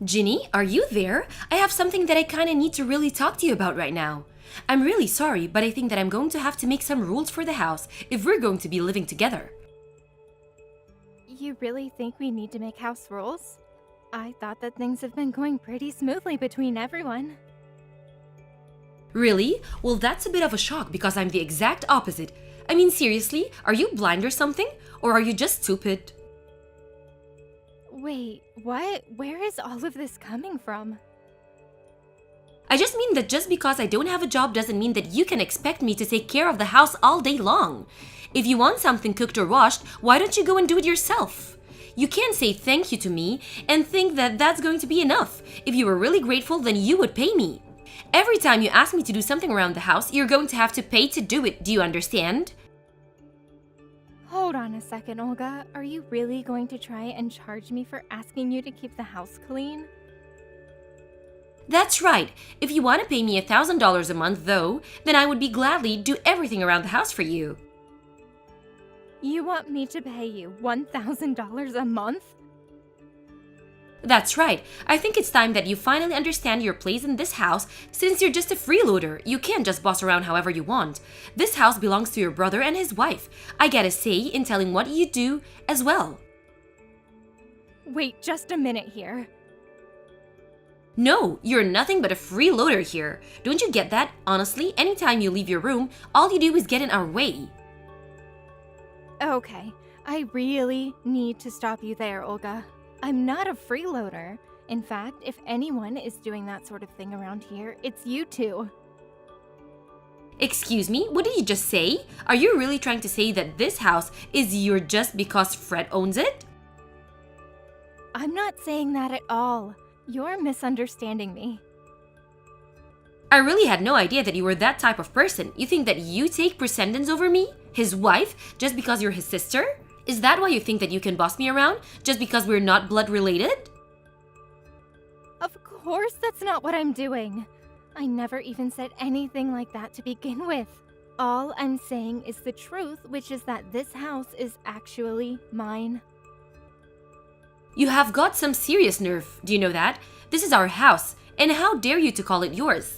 Ginny, are you there? I have something that I kinda need to really talk to you about right now. I'm really sorry, but I think that I'm going to have to make some rules for the house if we're going to be living together. You really think we need to make house rules? I thought that things have been going pretty smoothly between everyone. Really? Well, that's a bit of a shock because I'm the exact opposite. I mean, seriously, are you blind or something? Or are you just stupid? Wait, what? Where is all of this coming from? I just mean that just because I don't have a job doesn't mean that you can expect me to take care of the house all day long. If you want something cooked or washed, why don't you go and do it yourself? You can't say thank you to me and think that that's going to be enough. If you were really grateful, then you would pay me. Every time you ask me to do something around the house, you're going to have to pay to do it. Do you understand? Hold on a second, Olga. Are you really going to try and charge me for asking you to keep the house clean? That's right. If you want to pay me $1,000 a month, though, then I would be gladly do everything around the house for you. You want me to pay you $1,000 a month? That's right. I think it's time that you finally understand your place in this house since you're just a freeloader. You can't just boss around however you want. This house belongs to your brother and his wife. I get a say in telling what you do as well. Wait just a minute here. No, you're nothing but a freeloader here. Don't you get that? Honestly, anytime you leave your room, all you do is get in our way. Okay, I really need to stop you there, Olga. I'm not a freeloader. In fact, if anyone is doing that sort of thing around here, it's you two. Excuse me, what did you just say? Are you really trying to say that this house is yours just because Fred owns it? I'm not saying that at all. You're misunderstanding me. I really had no idea that you were that type of person. You think that you take precedence over me, his wife, just because you're his sister? Is that why you think that you can boss me around, just because we're not blood related? Of course that's not what I'm doing. I never even said anything like that to begin with. All I'm saying is the truth, which is that this house is actually mine. You have got some serious nerve, do you know that? This is our house, and how dare you to call it yours?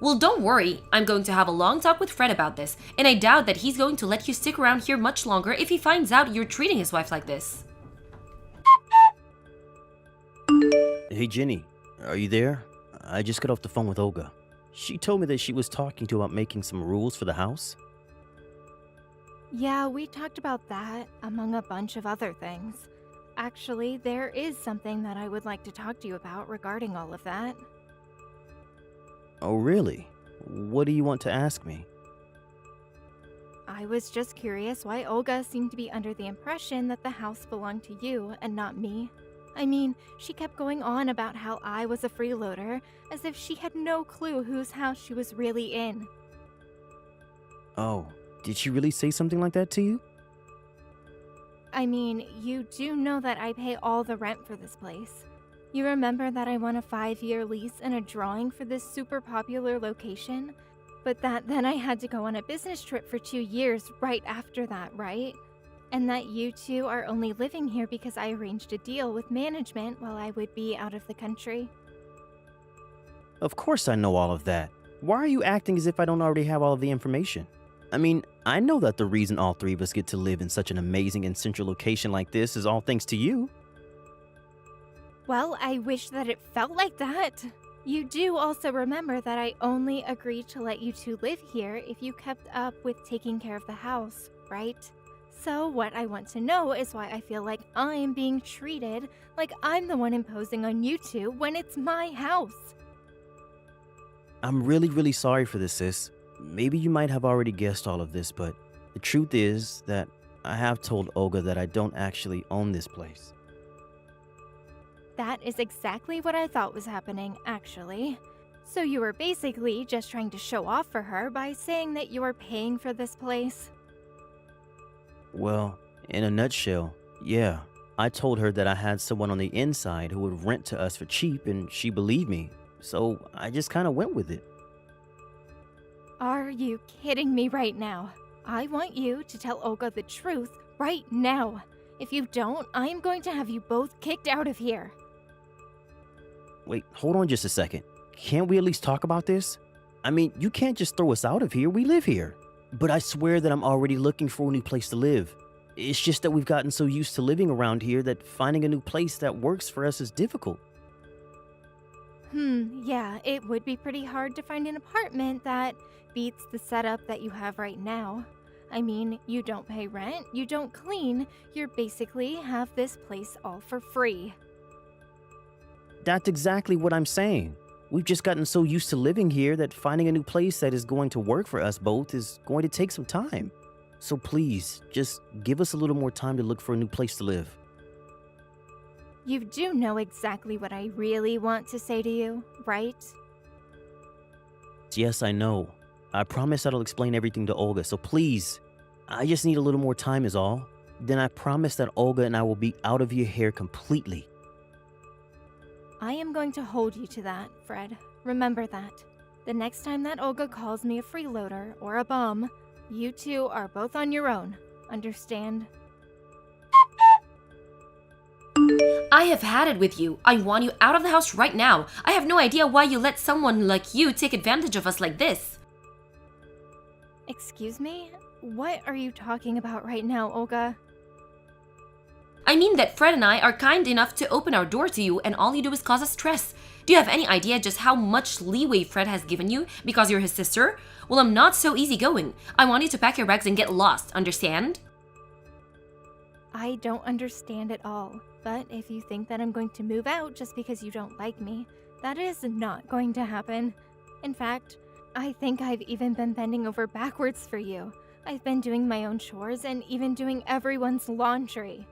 Well, don't worry, I'm going to have a long talk with Fred about this, and I doubt that he's going to let you stick around here much longer if he finds out you're treating his wife like this. Hey Jenny, are you there? I just got off the phone with Olga. She told me that she was talking to you about making some rules for the house. Yeah, we talked about that, among a bunch of other things. Actually, there is something that I would like to talk to you about regarding all of that. Oh really? What do you want to ask me? I was just curious why Olga seemed to be under the impression that the house belonged to you and not me. I mean, she kept going on about how I was a freeloader, as if she had no clue whose house she was really in. Oh, did she really say something like that to you? I mean, you do know that I pay all the rent for this place. You remember that I won a 5-year lease and a drawing for this super popular location? But that then I had to go on a business trip for 2 years right after that, right? And that you two are only living here because I arranged a deal with management while I would be out of the country. Of course I know all of that. Why are you acting as if I don't already have all of the information? I mean, I know that the reason all three of us get to live in such an amazing and central location like this is all thanks to you. Well, I wish that it felt like that. You do also remember that I only agreed to let you two live here if you kept up with taking care of the house, right? So what I want to know is why I feel like I'm being treated like I'm the one imposing on you two when it's my house. I'm really sorry for this, sis. Maybe you might have already guessed all of this, but the truth is that I have told Olga that I don't actually own this place. That is exactly what I thought was happening, actually. So you were basically just trying to show off for her by saying that you were paying for this place? Well, in a nutshell, yeah. I told her that I had someone on the inside who would rent to us for cheap, and she believed me. So I just kind of went with it. Are you kidding me right now? I want you to tell Olga the truth right now. If you don't, I'm going to have you both kicked out of here. Wait, hold on just a second. Can't we at least talk about this? I mean, you can't just throw us out of here. We live here. But I swear that I'm already looking for a new place to live. It's just that we've gotten so used to living around here that finding a new place that works for us is difficult. Yeah, it would be pretty hard to find an apartment that beats the setup that you have right now. I mean, you don't pay rent, you don't clean, you basically have this place all for free. That's exactly what I'm saying. We've just gotten so used to living here that finding a new place that is going to work for us both is going to take some time. So please, just give us a little more time to look for a new place to live. You do know exactly what I really want to say to you, right? Yes, I know. I promise that I'll explain everything to Olga, so please, I just need a little more time is all. Then I promise that Olga and I will be out of your hair completely. I am going to hold you to that, Fred. Remember that. The next time that Olga calls me a freeloader or a bum, you two are both on your own. Understand? I have had it with you. I want you out of the house right now. I have no idea why you let someone like you take advantage of us like this. Excuse me? What are you talking about right now, Olga? I mean that Fred and I are kind enough to open our door to you and all you do is cause us stress. Do you have any idea just how much leeway Fred has given you because you're his sister? Well, I'm not so easygoing. I want you to pack your bags and get lost, understand? I don't understand at all, but if you think that I'm going to move out just because you don't like me, that is not going to happen. In fact, I think I've even been bending over backwards for you. I've been doing my own chores and even doing everyone's laundry.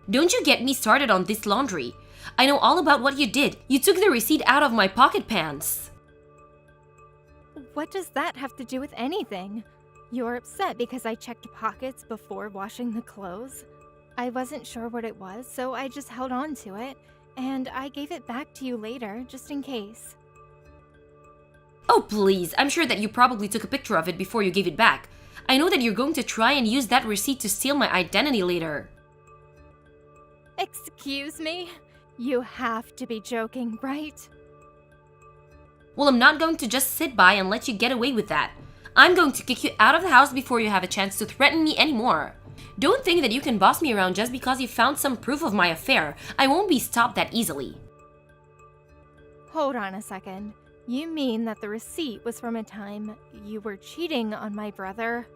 Don't you get me started on this laundry. I know all about what you did. You took the receipt out of my pocket pants. What does that have to do with anything? You're upset because I checked pockets before washing the clothes. I wasn't sure what it was, so I just held on to it, and I gave it back to you later, just in case. Oh please, I'm sure that you probably took a picture of it before you gave it back. I know that you're going to try and use that receipt to steal my identity later. Excuse me? You have to be joking, right? Well, I'm not going to just sit by and let you get away with that. I'm going to kick you out of the house before you have a chance to threaten me anymore. Don't think that you can boss me around just because you found some proof of my affair. I won't be stopped that easily. Hold on a second. You mean that the receipt was from a time you were cheating on my brother?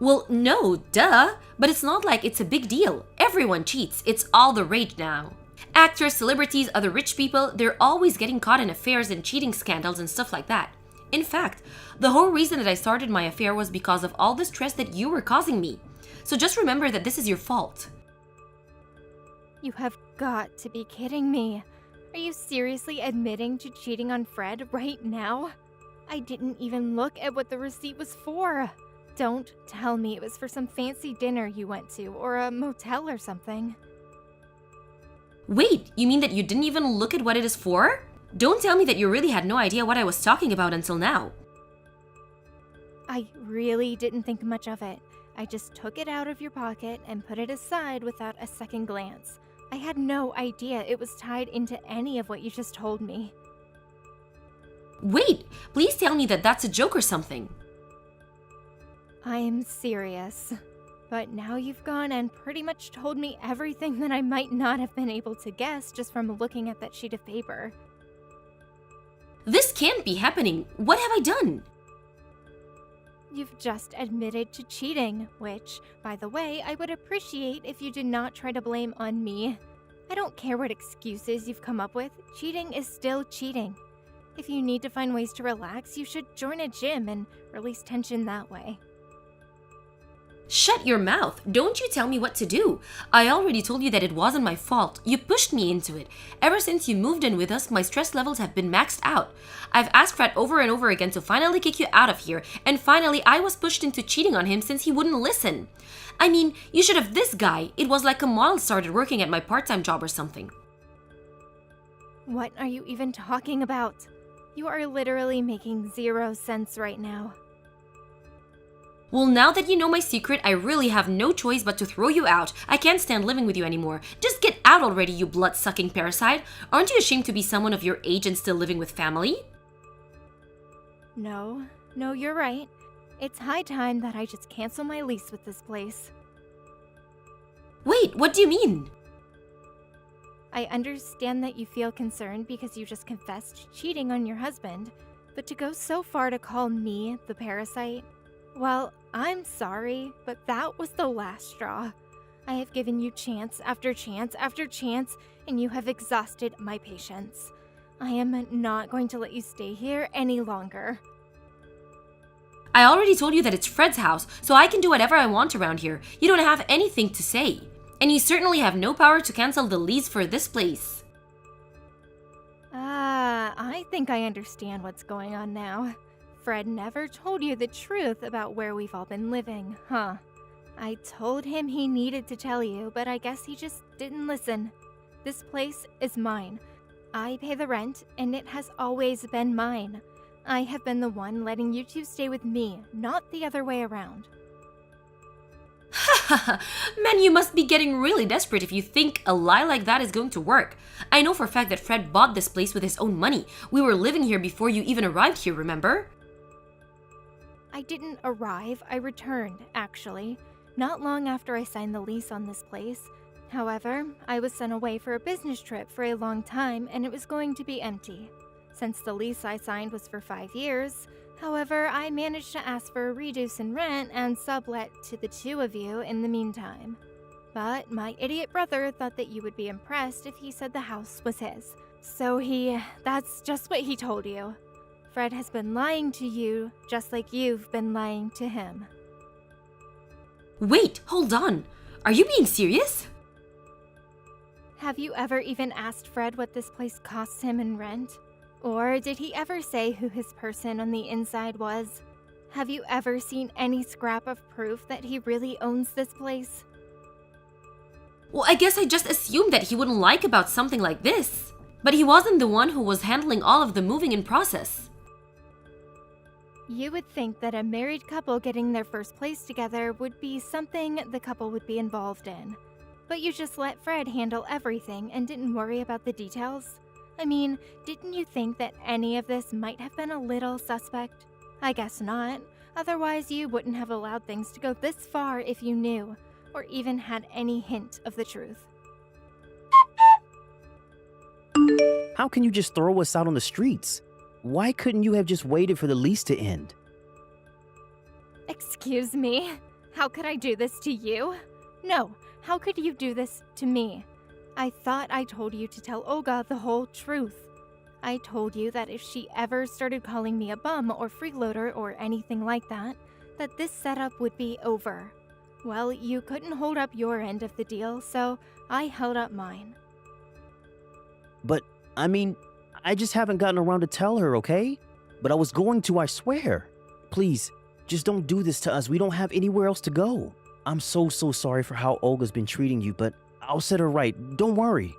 Well, no, duh. But it's not like it's a big deal. Everyone cheats. It's all the rage now. Actors, celebrities, other rich people, they're always getting caught in affairs and cheating scandals and stuff like that. In fact, the whole reason that I started my affair was because of all the stress that you were causing me. So just remember that this is your fault. You have got to be kidding me. Are you seriously admitting to cheating on Fred right now? I didn't even look at what the receipt was for. Don't tell me it was for some fancy dinner you went to or a motel or something. Wait, you mean that you didn't even look at what it is for? Don't tell me that you really had no idea what I was talking about until now. I really didn't think much of it. I just took it out of your pocket and put it aside without a second glance. I had no idea it was tied into any of what you just told me. Wait, please tell me that that's a joke or something. I am serious. But now you've gone and pretty much told me everything that I might not have been able to guess just from looking at that sheet of paper. This can't be happening. What have I done? You've just admitted to cheating, which, by the way, I would appreciate if you did not try to blame on me. I don't care what excuses you've come up with, cheating is still cheating. If you need to find ways to relax, you should join a gym and release tension that way. Shut your mouth. Don't you tell me what to do. I already told you that it wasn't my fault. You pushed me into it. Ever since you moved in with us, my stress levels have been maxed out. I've asked Fred over and over again to finally kick you out of here, and finally I was pushed into cheating on him since he wouldn't listen. I mean, you should have this guy. It was like a model started working at my part-time job or something. What are you even talking about? You are literally making 0 sense right now. Well, now that you know my secret, I really have no choice but to throw you out. I can't stand living with you anymore. Just get out already, you blood-sucking parasite. Aren't you ashamed to be someone of your age and still living with family? No, you're right. It's high time that I just cancel my lease with this place. Wait, what do you mean? I understand that you feel concerned because you just confessed cheating on your husband, but to go so far to call me the parasite? Well, I'm sorry, but that was the last straw. I have given you chance after chance after chance, and you have exhausted my patience. I am not going to let you stay here any longer. I already told you that it's Fred's house, so I can do whatever I want around here. You don't have anything to say. And you certainly have no power to cancel the lease for this place. I think I understand what's going on now. Fred never told you the truth about where we've all been living, huh? I told him he needed to tell you, but I guess he just didn't listen. This place is mine. I pay the rent, and it has always been mine. I have been the one letting you two stay with me, not the other way around. Man, you must be getting really desperate if you think a lie like that is going to work. I know for a fact that Fred bought this place with his own money. We were living here before you even arrived here, remember? I didn't arrive, I returned, actually. Not long after I signed the lease on this place. However, I was sent away for a business trip for a long time and it was going to be empty. Since the lease I signed was for 5 years, however, I managed to ask for a reduce in rent and sublet to the two of you in the meantime. But my idiot brother thought that you would be impressed if he said the house was his. So that's just what he told you. Fred has been lying to you, just like you've been lying to him. Wait, hold on. Are you being serious? Have you ever even asked Fred what this place costs him in rent? Or did he ever say who his person on the inside was? Have you ever seen any scrap of proof that he really owns this place? Well, I guess I just assumed that he wouldn't like about something like this. But he wasn't the one who was handling all of the moving in process. You would think that a married couple getting their first place together would be something the couple would be involved in. But you just let Fred handle everything and didn't worry about the details? I mean, didn't you think that any of this might have been a little suspect? I guess not. Otherwise, you wouldn't have allowed things to go this far if you knew, or even had any hint of the truth. How can you just throw us out on the streets? Why couldn't you have just waited for the lease to end? Excuse me? How could I do this to you? No, how could you do this to me? I thought I told you to tell Olga the whole truth. I told you that if she ever started calling me a bum or freeloader or anything like that, that this setup would be over. Well, you couldn't hold up your end of the deal, so I held up mine. But, I mean, I just haven't gotten around to tell her, okay? But I was going to, I swear. Please, just don't do this to us. We don't have anywhere else to go. I'm so sorry for how Olga's been treating you, but I'll set her right. Don't worry.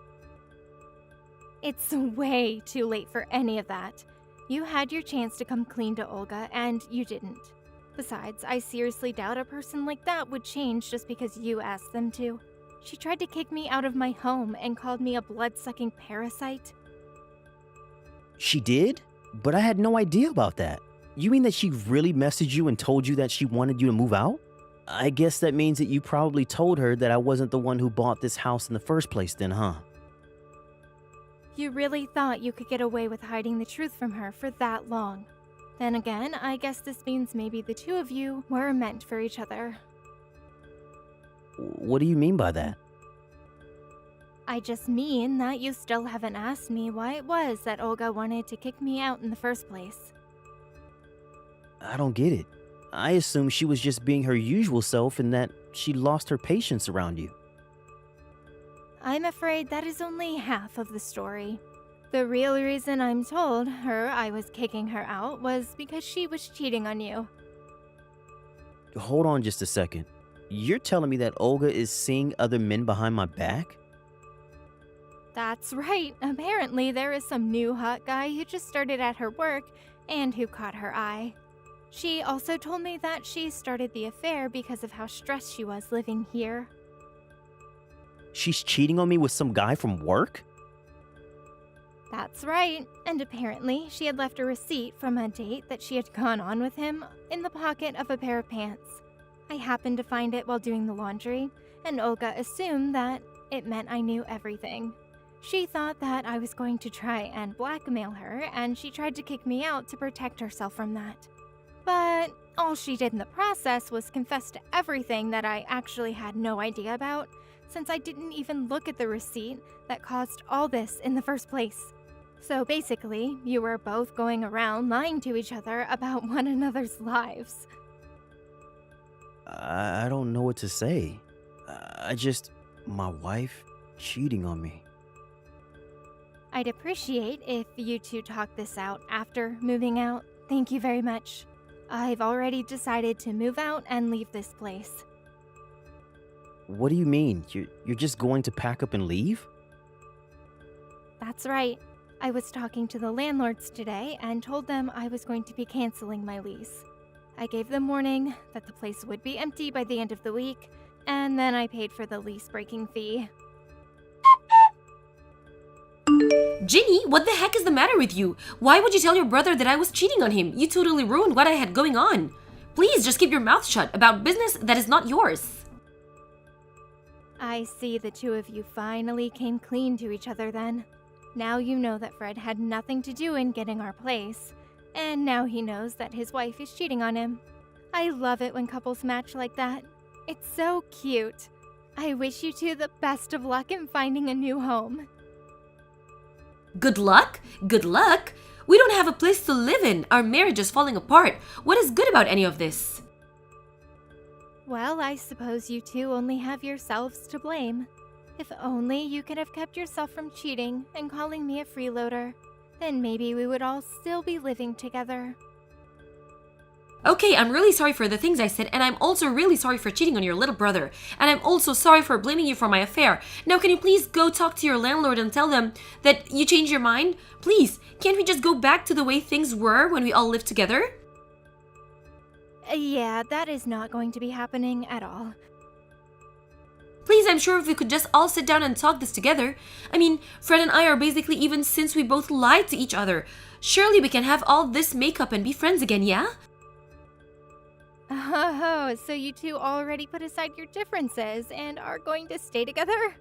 It's way too late for any of that. You had your chance to come clean to Olga, and you didn't. Besides, I seriously doubt a person like that would change just because you asked them to. She tried to kick me out of my home and called me a blood-sucking parasite. She did? But I had no idea about that. You mean that she really messaged you and told you that she wanted you to move out? I guess that means that you probably told her that I wasn't the one who bought this house in the first place then, huh? You really thought you could get away with hiding the truth from her for that long. Then again, I guess this means maybe the two of you were meant for each other. What do you mean by that? I just mean that you still haven't asked me why it was that Olga wanted to kick me out in the first place. I don't get it. I assumed she was just being her usual self and that she lost her patience around you. I'm afraid that is only half of the story. The real reason I'm told her I was kicking her out was because she was cheating on you. Hold on just a second. You're telling me that Olga is seeing other men behind my back? That's right. Apparently there is some new hot guy who just started at her work and who caught her eye. She also told me that she started the affair because of how stressed she was living here. She's cheating on me with some guy from work? That's right, and apparently she had left a receipt from a date that she had gone on with him in the pocket of a pair of pants. I happened to find it while doing the laundry, and Olga assumed that it meant I knew everything. She thought that I was going to try and blackmail her, and she tried to kick me out to protect herself from that. But all she did in the process was confess to everything that I actually had no idea about, since I didn't even look at the receipt that caused all this in the first place. So basically, you were both going around lying to each other about one another's lives. I don't know what to say. My wife cheating on me. I'd appreciate if you two talk this out after moving out. Thank you very much. I've already decided to move out and leave this place. What do you mean? You're just going to pack up and leave? That's right. I was talking to the landlords today and told them I was going to be canceling my lease. I gave them warning that the place would be empty by the end of the week, and then I paid for the lease breaking fee. Ginny, what the heck is the matter with you? Why would you tell your brother that I was cheating on him? You totally ruined what I had going on. Please just keep your mouth shut about business that is not yours. I see the two of you finally came clean to each other then. Now you know that Fred had nothing to do in getting our place, and now he knows that his wife is cheating on him. I love it when couples match like that. It's so cute. I wish you two the best of luck in finding a new home. Good luck? Good luck? We don't have a place to live in. Our marriage is falling apart. What is good about any of this? Well, I suppose you two only have yourselves to blame. If only you could have kept yourself from cheating and calling me a freeloader, then maybe we would all still be living together. Okay, I'm really sorry for the things I said, and I'm also really sorry for cheating on your little brother. And I'm also sorry for blaming you for my affair. Now, can you please go talk to your landlord and tell them that you changed your mind? Please, can't we just go back to the way things were when we all lived together? Yeah, that is not going to be happening at all. Please, I'm sure if we could just all sit down and talk this together. I mean, Fred and I are basically even since we both lied to each other. Surely we can have all this makeup and be friends again, yeah? Oh, so you two already put aside your differences and are going to stay together?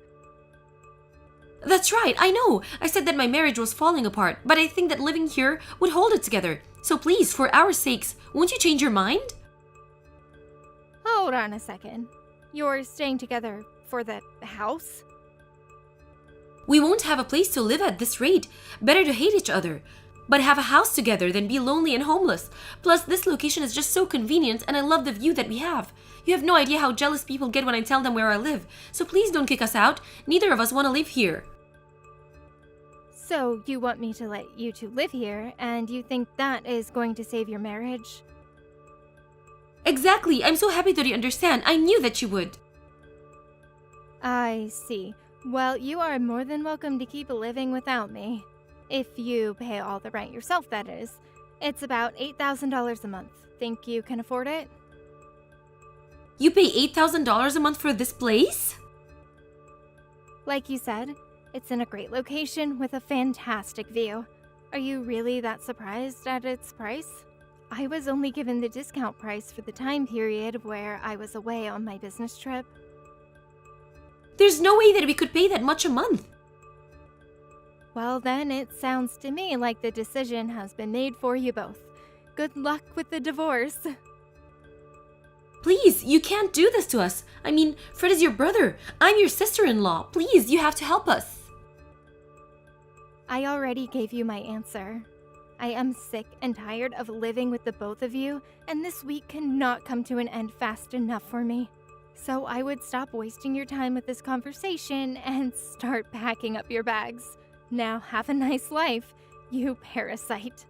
That's right, I know. I said that my marriage was falling apart, but I think that living here would hold it together. So please, for our sakes, won't you change your mind? Hold on a second. You're staying together for the house? We won't have a place to live at this rate. Better to hate each other. But have a house together than be lonely and homeless. Plus, this location is just so convenient and I love the view that we have. You have no idea how jealous people get when I tell them where I live. So please don't kick us out. Neither of us want to live here. So you want me to let you two live here, and you think that is going to save your marriage? Exactly. I'm so happy that you understand. I knew that you would. I see. Well, you are more than welcome to keep living without me. If you pay all the rent yourself, that is. It's about $8,000 a month. Think you can afford it? You pay $8,000 a month for this place? Like you said, it's in a great location with a fantastic view. Are you really that surprised at its price? I was only given the discount price for the time period where I was away on my business trip. There's no way that we could pay that much a month. Well, then it sounds to me like the decision has been made for you both. Good luck with the divorce. Please, you can't do this to us. I mean, Fred is your brother. I'm your sister-in-law. Please, you have to help us. I already gave you my answer. I am sick and tired of living with the both of you, and this week cannot come to an end fast enough for me. So I would stop wasting your time with this conversation and start packing up your bags. Now have a nice life, you parasite.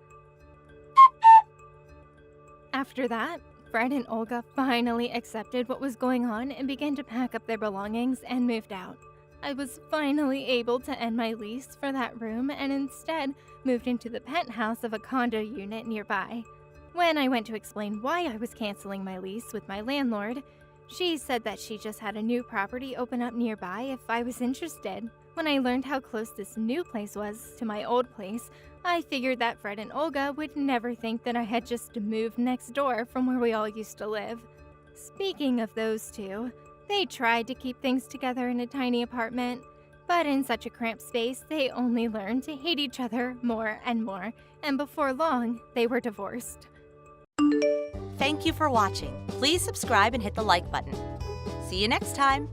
After that, Fred and Olga finally accepted what was going on and began to pack up their belongings and moved out. I was finally able to end my lease for that room and instead moved into the penthouse of a condo unit nearby. When I went to explain why I was canceling my lease with my landlord, she said that she just had a new property open up nearby if I was interested. When I learned how close this new place was to my old place, I figured that Fred and Olga would never think that I had just moved next door from where we all used to live. Speaking of those two, they tried to keep things together in a tiny apartment, but in such a cramped space, they only learned to hate each other more and more, and before long, they were divorced. Thank you for watching. Please subscribe and hit the like button. See you next time.